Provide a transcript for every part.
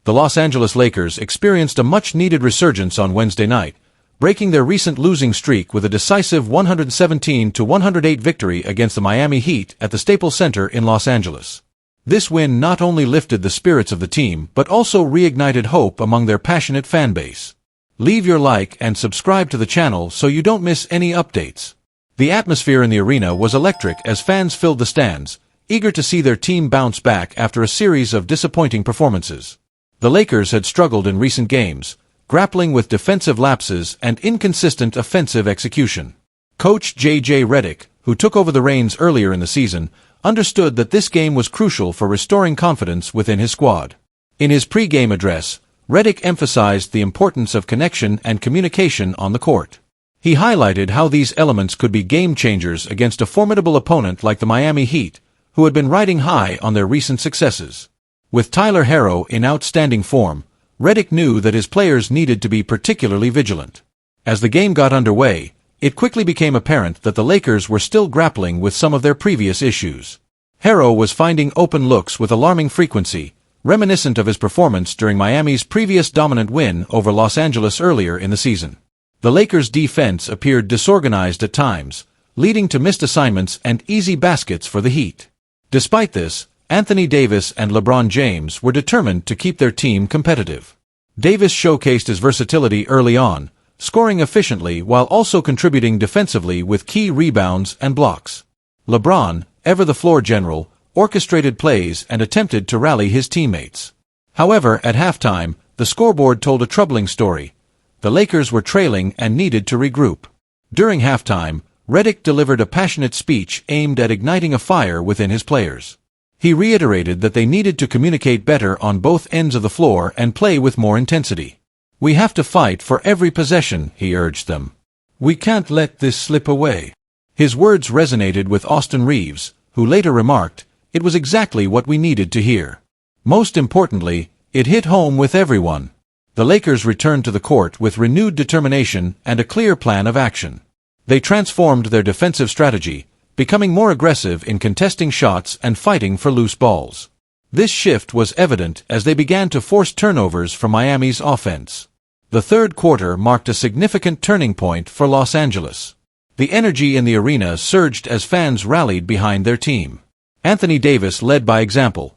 the Los Angeles Lakers experienced a much-needed resurgence on Wednesday night, breaking their recent losing streak with a decisive 117-108 victory against the Miami Heat at the Staples Center in Los Angeles. This win not only lifted the spirits of the team but also reignited hope among their passionate fan base. Leave your like and subscribe to the channel so you don't miss any updates. The atmosphere in the arena was electric as fans filled the stands, eager to see their team bounce back after a series of disappointing performances. The Lakers had struggled in recent games, grappling with defensive lapses and inconsistent offensive execution. Coach J.J. Redick, who took over the reins earlier in the season, understood that this game was crucial for restoring confidence within his squad. In his pre-game address, Redick emphasized the importance of connection and communication on the court. He highlighted how these elements could be game-changers against a formidable opponent like the Miami Heat, who had been riding high on their recent successes. With Tyler Herro in outstanding form, Redick knew that his players needed to be particularly vigilant. As the game got underway, it quickly became apparent that the Lakers were still grappling with some of their previous issues. Herro was finding open looks with alarming frequency, reminiscent of his performance during Miami's previous dominant win over Los Angeles earlier in the season. The Lakers' defense appeared disorganized at times, leading to missed assignments and easy baskets for the Heat. Despite this, Anthony Davis and LeBron James were determined to keep their team competitive. Davis showcased his versatility early on, scoring efficiently while also contributing defensively with key rebounds and blocks. LeBron, ever the floor general, orchestrated plays and attempted to rally his teammates. However, at halftime, the scoreboard told a troubling story. The Lakers were trailing and needed to regroup. During halftime, Redick delivered a passionate speech aimed at igniting a fire within his players. He reiterated that they needed to communicate better on both ends of the floor and play with more intensity. "We have to fight for every possession," he urged them. "We can't let this slip away." His words resonated with Austin Reeves, who later remarked, "It was exactly what we needed to hear." Most importantly, it hit home with everyone. The Lakers returned to the court with renewed determination and a clear plan of action. They transformed their defensive strategy, becoming more aggressive in contesting shots and fighting for loose balls. This shift was evident as they began to force turnovers from Miami's offense. The third quarter marked a significant turning point for Los Angeles. The energy in the arena surged as fans rallied behind their team. Anthony Davis led by example.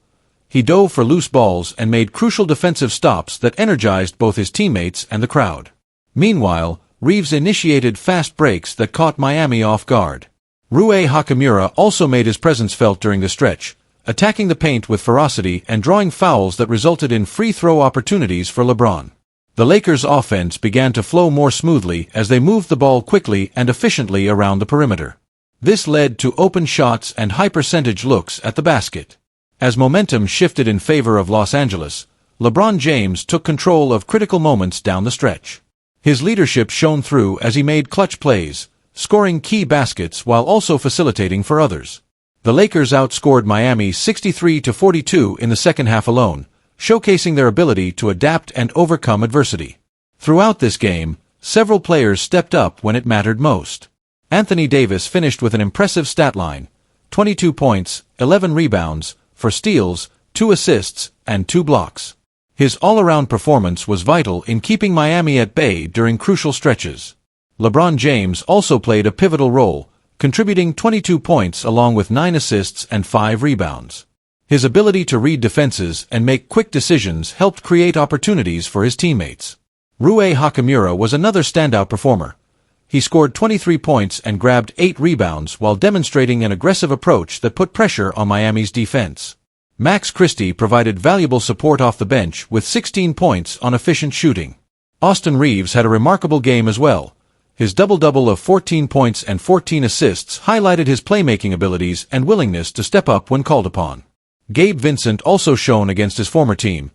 He dove for loose balls and made crucial defensive stops that energized both his teammates and the crowd. Meanwhile, Reeves initiated fast breaks that caught Miami off guard. Rui Hachimura also made his presence felt during the stretch, attacking the paint with ferocity and drawing fouls that resulted in free throw opportunities for LeBron. The Lakers' offense began to flow more smoothly as they moved the ball quickly and efficiently around the perimeter. This led to open shots and high-percentage looks at the basket. As momentum shifted in favor of Los Angeles, LeBron James took control of critical moments down the stretch. His leadership shone through as he made clutch plays, scoring key baskets while also facilitating for others. The Lakers outscored Miami 63-42 in the second half alone, showcasing their ability to adapt and overcome adversity. Throughout this game, several players stepped up when it mattered most. Anthony Davis finished with an impressive stat line: 22 points, 11 rebounds, 4 steals, 2 assists, and 2 blocks. His all-around performance was vital in keeping Miami at bay during crucial stretches. LeBron James also played a pivotal role, contributing 22 points along with 9 assists and 5 rebounds. His ability to read defenses and make quick decisions helped create opportunities for his teammates. Rui Hachimura was another standout performer. He scored 23 points and grabbed 8 rebounds while demonstrating an aggressive approach that put pressure on Miami's defense. Max Christie provided valuable support off the bench with 16 points on efficient shooting. Austin Reeves had a remarkable game as well. His double-double of 14 points and 14 assists highlighted his playmaking abilities and willingness to step up when called upon. Gabe Vincent also shone against his former team.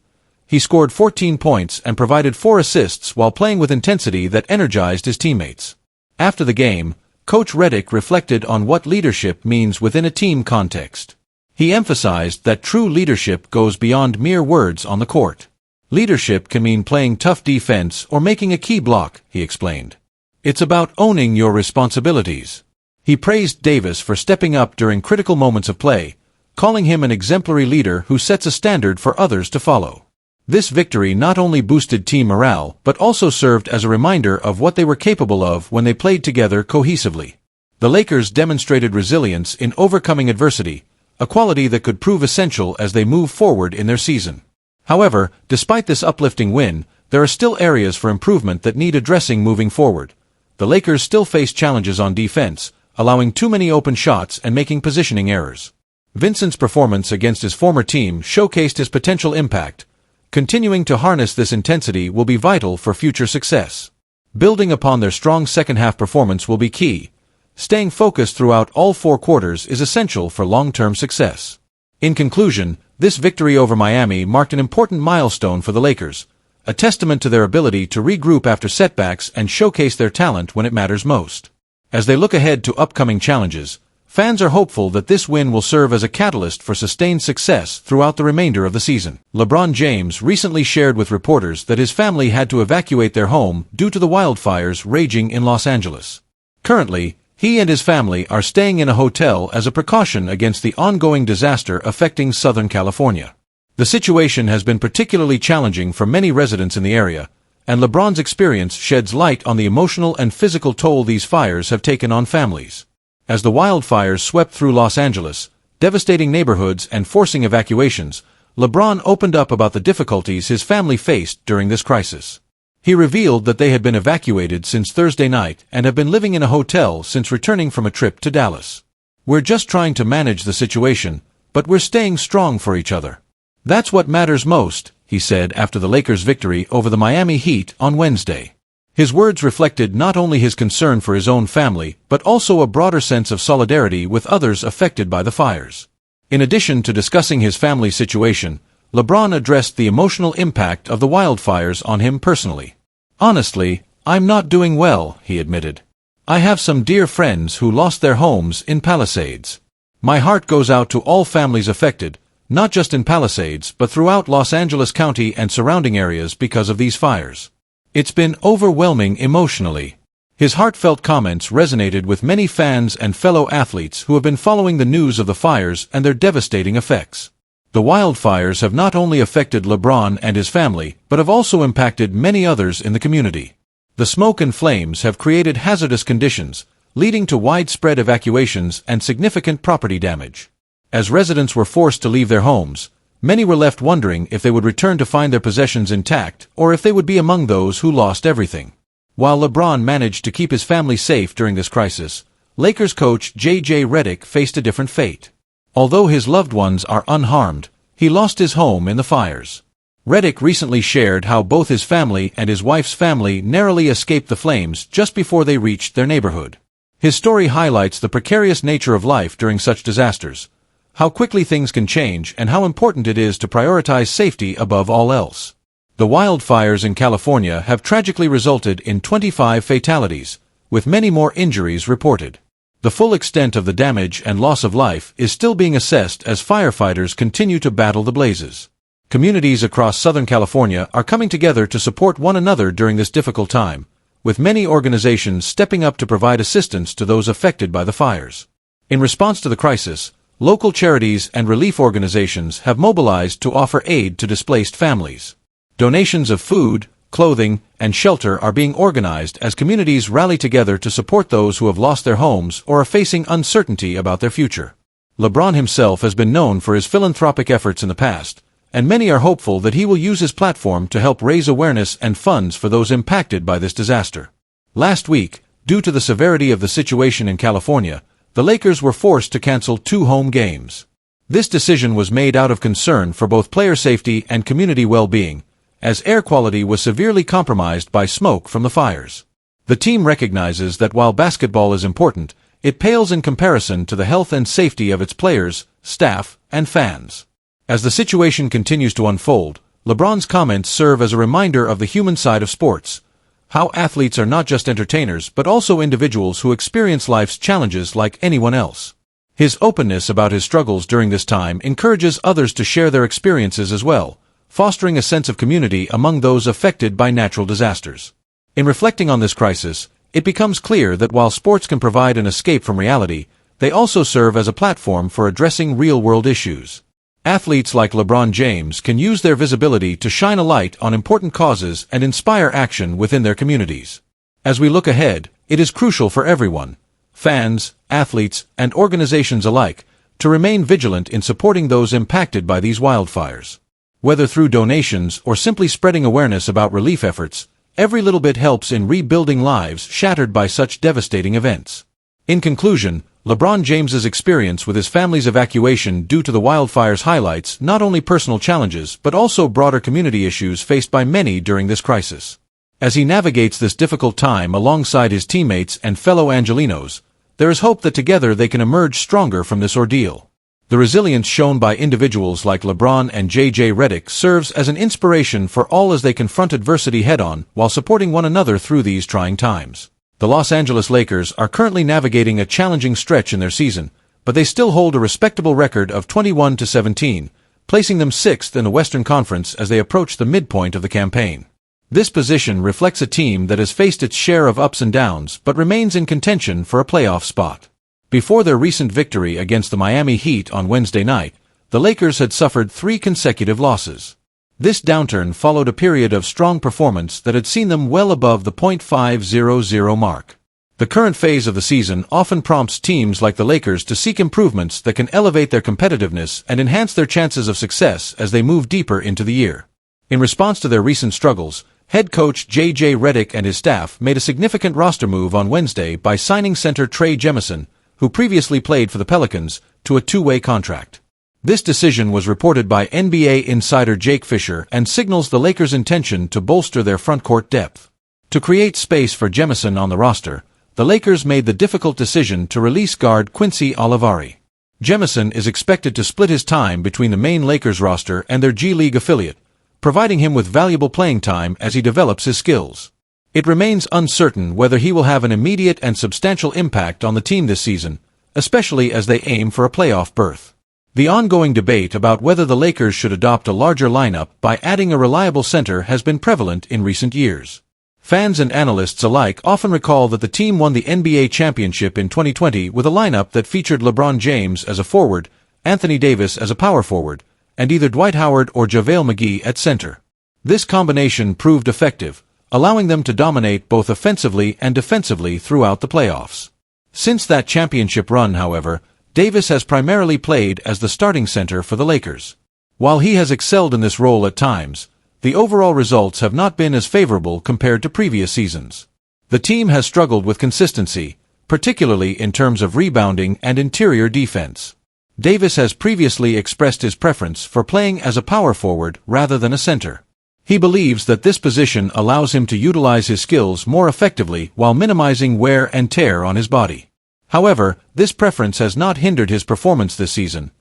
He scored 14 points and provided 4 assists while playing with intensity that energized his teammates. After the game, Coach Redick reflected on what leadership means within a team context. He emphasized that true leadership goes beyond mere words on the court. Leadership can mean playing tough defense or making a key block, he explained. It's about owning your responsibilities. He praised Davis for stepping up during critical moments of play, calling him an exemplary leader who sets a standard for others to follow. This victory not only boosted team morale, but also served as a reminder of what they were capable of when they played together cohesively. The Lakers demonstrated resilience in overcoming adversity, a quality that could prove essential as they move forward in their season. However, despite this uplifting win, there are still areas for improvement that need addressing moving forward. The Lakers still face challenges on defense, allowing too many open shots and making positioning errors. Vincent's performance against his former team showcased his potential impact. Continuing to harness this intensity will be vital for future success. Building upon their strong second-half performance will be key. Staying focused throughout all 4 quarters is essential for long-term success. In conclusion, this victory over Miami marked an important milestone for the Lakers, a testament to their ability to regroup after setbacks and showcase their talent when it matters most. As they look ahead to upcoming challenges, fans are hopeful that this win will serve as a catalyst for sustained success throughout the remainder of the season. LeBron James recently shared with reporters that his family had to evacuate their home due to the wildfires raging in Los Angeles. Currently, he and his family are staying in a hotel as a precaution against the ongoing disaster affecting Southern California. The situation has been particularly challenging for many residents in the area, and LeBron's experience sheds light on the emotional and physical toll these fires have taken on families. As the wildfires swept through Los Angeles, devastating neighborhoods and forcing evacuations, LeBron opened up about the difficulties his family faced during this crisis. He revealed that they had been evacuated since Thursday night and have been living in a hotel since returning from a trip to Dallas. "We're just trying to manage the situation, but we're staying strong for each other. That's what matters most," he said after the Lakers' victory over the Miami Heat on Wednesday. His words reflected not only his concern for his own family, but also a broader sense of solidarity with others affected by the fires. In addition to discussing his family's situation, LeBron addressed the emotional impact of the wildfires on him personally. "Honestly, I'm not doing well," he admitted. "I have some dear friends who lost their homes in Palisades. My heart goes out to all families affected, not just in Palisades but throughout Los Angeles County and surrounding areas because of these fires. It's been overwhelming emotionally." His heartfelt comments resonated with many fans and fellow athletes who have been following the news of the fires and their devastating effects. The wildfires have not only affected LeBron and his family, but have also impacted many others in the community. The smoke and flames have created hazardous conditions, leading to widespread evacuations and significant property damage. As residents were forced to leave their homes, many were left wondering if they would return to find their possessions intact or if they would be among those who lost everything. While LeBron managed to keep his family safe during this crisis, Lakers coach J.J. Redick faced a different fate. Although his loved ones are unharmed, he lost his home in the fires. Redick recently shared how both his family and his wife's family narrowly escaped the flames just before they reached their neighborhood. His story highlights the precarious nature of life during such disasters, how quickly things can change, and how important it is to prioritize safety above all else. The wildfires in California have tragically resulted in 25 fatalities, with many more injuries reported. The full extent of the damage and loss of life is still being assessed as firefighters continue to battle the blazes. Communities across Southern California are coming together to support one another during this difficult time, with many organizations stepping up to provide assistance to those affected by the fires. In response to the crisis, local charities and relief organizations have mobilized to offer aid to displaced families. Donations of food, clothing, and shelter are being organized as communities rally together to support those who have lost their homes or are facing uncertainty about their future. LeBron himself has been known for his philanthropic efforts in the past, and many are hopeful that he will use his platform to help raise awareness and funds for those impacted by this disaster. Last week, due to the severity of the situation in California, the Lakers were forced to cancel 2 home games. This decision was made out of concern for both player safety and community well-being, as air quality was severely compromised by smoke from the fires. The team recognizes that while basketball is important, it pales in comparison to the health and safety of its players, staff, and fans. As the situation continues to unfold, LeBron's comments serve as a reminder of the human side of sports, how athletes are not just entertainers but also individuals who experience life's challenges like anyone else. His openness about his struggles during this time encourages others to share their experiences as well, fostering a sense of community among those affected by natural disasters. In reflecting on this crisis, it becomes clear that while sports can provide an escape from reality, they also serve as a platform for addressing real-world issues. Athletes like LeBron James can use their visibility to shine a light on important causes and inspire action within their communities. As we look ahead, it is crucial for everyone, fans, athletes, and organizations alike, to remain vigilant in supporting those impacted by these wildfires. Whether through donations or simply spreading awareness about relief efforts, every little bit helps in rebuilding lives shattered by such devastating events. In conclusion, LeBron James's experience with his family's evacuation due to the wildfires highlights not only personal challenges but also broader community issues faced by many during this crisis. As he navigates this difficult time alongside his teammates and fellow Angelinos, there is hope that together they can emerge stronger from this ordeal. The resilience shown by individuals like LeBron and J.J. Redick serves as an inspiration for all as they confront adversity head-on while supporting one another through these trying times. The Los Angeles Lakers are currently navigating a challenging stretch in their season, but they still hold a respectable record of 21-17, placing them sixth in the Western Conference as they approach the midpoint of the campaign. This position reflects a team that has faced its share of ups and downs but remains in contention for a playoff spot. Before their recent victory against the Miami Heat on Wednesday night, the Lakers had suffered 3 consecutive losses. This downturn followed a period of strong performance that had seen them well above the .500 mark. The current phase of the season often prompts teams like the Lakers to seek improvements that can elevate their competitiveness and enhance their chances of success as they move deeper into the year. In response to their recent struggles, head coach J.J. Redick and his staff made a significant roster move on Wednesday by signing center Trey Jemison, who previously played for the Pelicans, to a 2-way contract. This decision was reported by NBA insider Jake Fisher and signals the Lakers' intention to bolster their frontcourt depth. To create space for Jemison on the roster, the Lakers made the difficult decision to release guard Quincy Olivari. Jemison is expected to split his time between the main Lakers roster and their G League affiliate, providing him with valuable playing time as he develops his skills. It remains uncertain whether he will have an immediate and substantial impact on the team this season, especially as they aim for a playoff berth. The ongoing debate about whether the Lakers should adopt a larger lineup by adding a reliable center has been prevalent in recent years. Fans and analysts alike often recall that the team won the NBA championship in 2020 with a lineup that featured LeBron James as a forward, Anthony Davis as a power forward, and either Dwight Howard or JaVale McGee at center. This combination proved effective, allowing them to dominate both offensively and defensively throughout the playoffs. Since that championship run, however, Davis has primarily played as the starting center for the Lakers. While he has excelled in this role at times, the overall results have not been as favorable compared to previous seasons. The team has struggled with consistency, particularly in terms of rebounding and interior defense. Davis has previously expressed his preference for playing as a power forward rather than a center. He believes that this position allows him to utilize his skills more effectively while minimizing wear and tear on his body. However, this preference has not hindered his performance this season.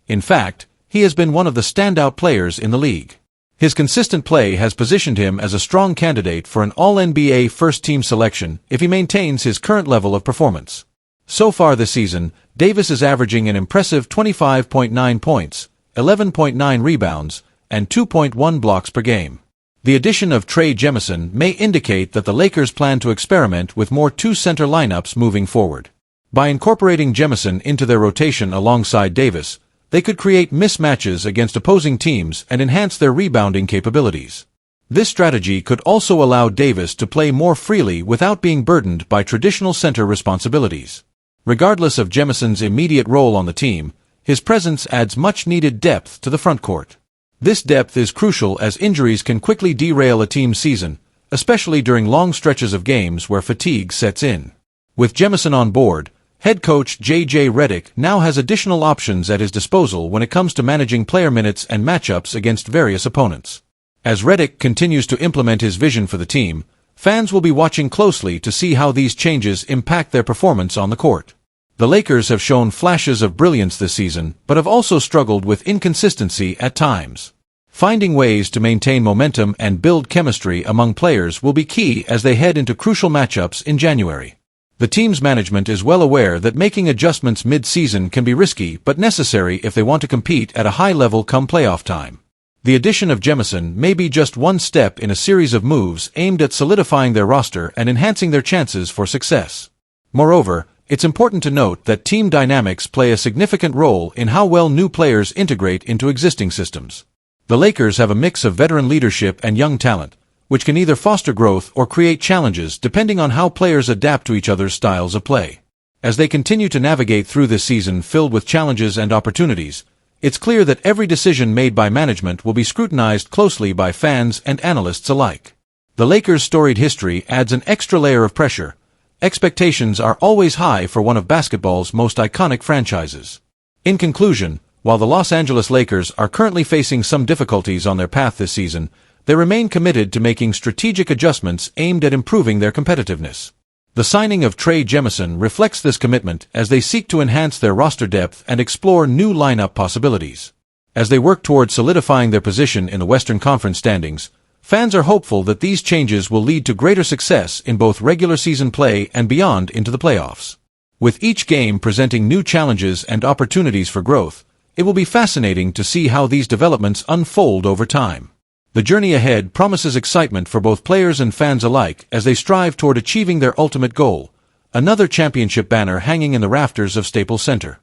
In fact, he has been one of the standout players in the league. His consistent play has positioned him as a strong candidate for an All-NBA first-team selection if he maintains his current level of performance. So far this season, Davis is averaging an impressive 25.9 points, 11.9 rebounds, and 2.1 blocks per game. The addition of Trey Jemison may indicate that the Lakers plan to experiment with more two-center lineups moving forward. By incorporating Jemison into their rotation alongside Davis, they could create mismatches against opposing teams and enhance their rebounding capabilities. This strategy could also allow Davis to play more freely without being burdened by traditional center responsibilities. Regardless of Jemison's immediate role on the team, his presence adds much-needed depth to the frontcourt. This depth is crucial as injuries can quickly derail a team's season, especially during long stretches of games where fatigue sets in. With Jemison on board, head coach J.J. Redick now has additional options at his disposal when it comes to managing player minutes and matchups against various opponents. As Redick continues to implement his vision for the team, fans will be watching closely to see how these changes impact their performance on the court. The Lakers have shown flashes of brilliance this season, but have also struggled with inconsistency at times. Finding ways to maintain momentum and build chemistry among players will be key as they head into crucial matchups in January. The team's management is well aware that making adjustments mid-season can be risky but necessary if they want to compete at a high level come playoff time. The addition of Jemison may be just one step in a series of moves aimed at solidifying their roster and enhancing their chances for success. Moreover, It's important to note that team dynamics play a significant role in how well new players integrate into existing systems. The Lakers have a mix of veteran leadership and young talent, which can either foster growth or create challenges depending on how players adapt to each other's styles of play. As they continue to navigate through this season filled with challenges and opportunities, it's clear that every decision made by management will be scrutinized closely by fans and analysts alike. The Lakers' storied history adds an extra layer of pressure. Expectations are always high for one of basketball's most iconic franchises. In conclusion, while the Los Angeles Lakers are currently facing some difficulties on their path this season, they remain committed to making strategic adjustments aimed at improving their competitiveness. The signing of Trey Jemison reflects this commitment as they seek to enhance their roster depth and explore new lineup possibilities. As they work toward solidifying their position in the Western Conference standings, fans are hopeful that these changes will lead to greater success in both regular season play and beyond into the playoffs. With each game presenting new challenges and opportunities for growth, it will be fascinating to see how these developments unfold over time. The journey ahead promises excitement for both players and fans alike as they strive toward achieving their ultimate goal, another championship banner hanging in the rafters of Staples Center.